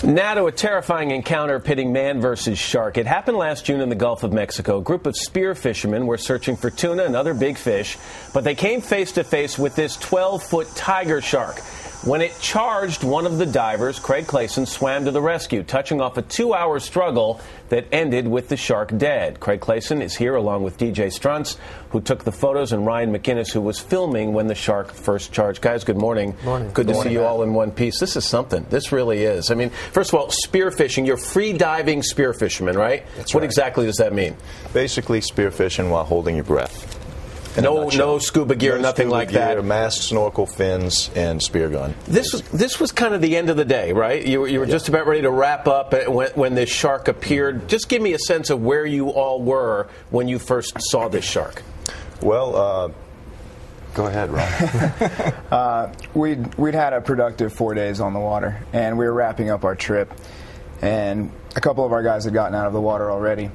Now to a terrifying encounter pitting man versus shark. It happened last June in the Gulf of Mexico. A group of spear fishermen were searching for tuna and other big fish, but they came face to face with this 12-foot tiger shark. When it charged, one of the divers, Craig Clayson, swam to the rescue, touching off a 2-hour struggle that ended with the shark dead. Craig Clayson is here along with DJ Strunz, who took the photos, and Ryan McInnes, who was filming when the shark first charged. Guys, good morning. Morning. Good to see you all in one piece. This is something. This really is. I mean, first of all, spearfishing. You're free-diving spear fishermen, right? That's what right. exactly does that mean? Basically, spearfishing while holding your breath. No scuba gear, nothing like that. Mask, snorkel, fins, and spear gun. This was kind of the end of the day, right? You were just about ready to wrap up when this shark appeared. Just give me a sense of where you all were when you first saw this shark. Well, go ahead, Ron. We'd had a productive 4 days on the water, and we were wrapping up our trip, and a couple of our guys had gotten out of the water already.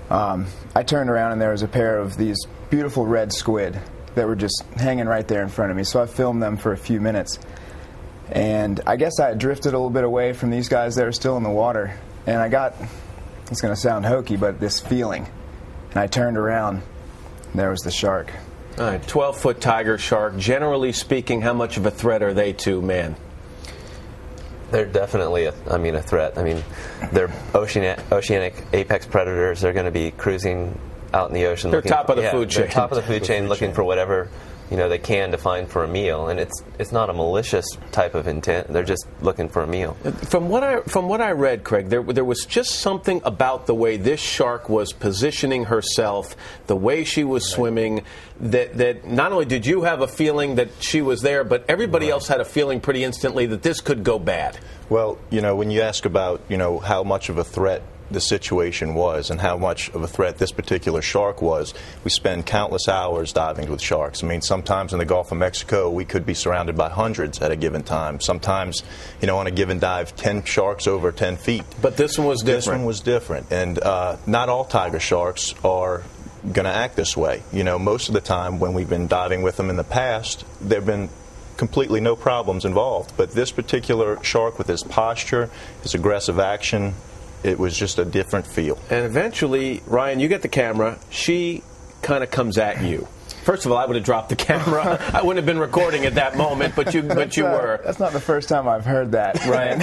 I turned around, and there was a pair of these beautiful red squid that were just hanging right there in front of me. So I filmed them for a few minutes, and I guess I had drifted a little bit away from these guys that were still in the water, and I got, it's going to sound hokey, but this feeling, and I turned around, and there was the shark. All right, 12-foot tiger shark. Generally speaking, how much of a threat are they to man? They're definitely a threat. I mean, they're oceanic apex predators. They're going to be cruising out in the ocean. They're top of the food chain. They're top of the food chain, looking for whatever they can to find for a meal. And it's not a malicious type of intent. They're just looking for a meal. From what I read, Craig, there was just something about the way this shark was positioning herself, the way she was swimming, that not only did you have a feeling that she was there, but everybody else had a feeling pretty instantly that this could go bad. Well, when you ask about, how much of a threat the situation was and how much of a threat this particular shark was, we spend countless hours diving with sharks. I mean, sometimes in the Gulf of Mexico, we could be surrounded by hundreds at a given time. Sometimes, on a given dive, 10 sharks over 10 feet. But this one was different. This one was different. And not all tiger sharks are going to act this way. Most of the time when we've been diving with them in the past, there have been completely no problems involved. But this particular shark, with his posture, his aggressive action, it was just a different feel. And eventually, Ryan, you get the camera. She kind of comes at you. First of all, I would have dropped the camera. I wouldn't have been recording at that moment, but you were. That's not the first time I've heard that, Ryan.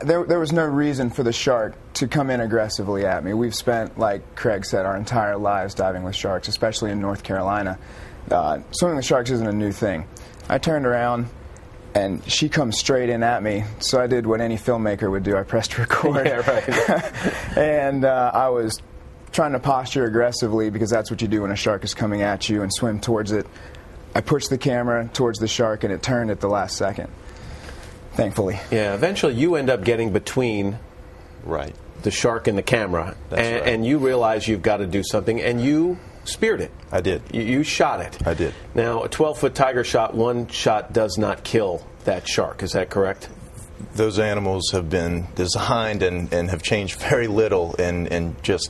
There was no reason for the shark to come in aggressively at me. We've spent, like Craig said, our entire lives diving with sharks, especially in North Carolina. Swimming with sharks isn't a new thing. I turned around, and she comes straight in at me, so I did what any filmmaker would do. I pressed record. Yeah, right. And I was trying to posture aggressively, because that's what you do when a shark is coming at you, and swim towards it. I pushed the camera towards the shark, and it turned at the last second, thankfully. Yeah, eventually you end up getting between the shark and the camera, and you realize you've got to do something, and you speared it. I did. You shot it. I did. Now, a 12-foot tiger shot, one shot does not kill that shark. Is that correct? Those animals have been designed and have changed very little in just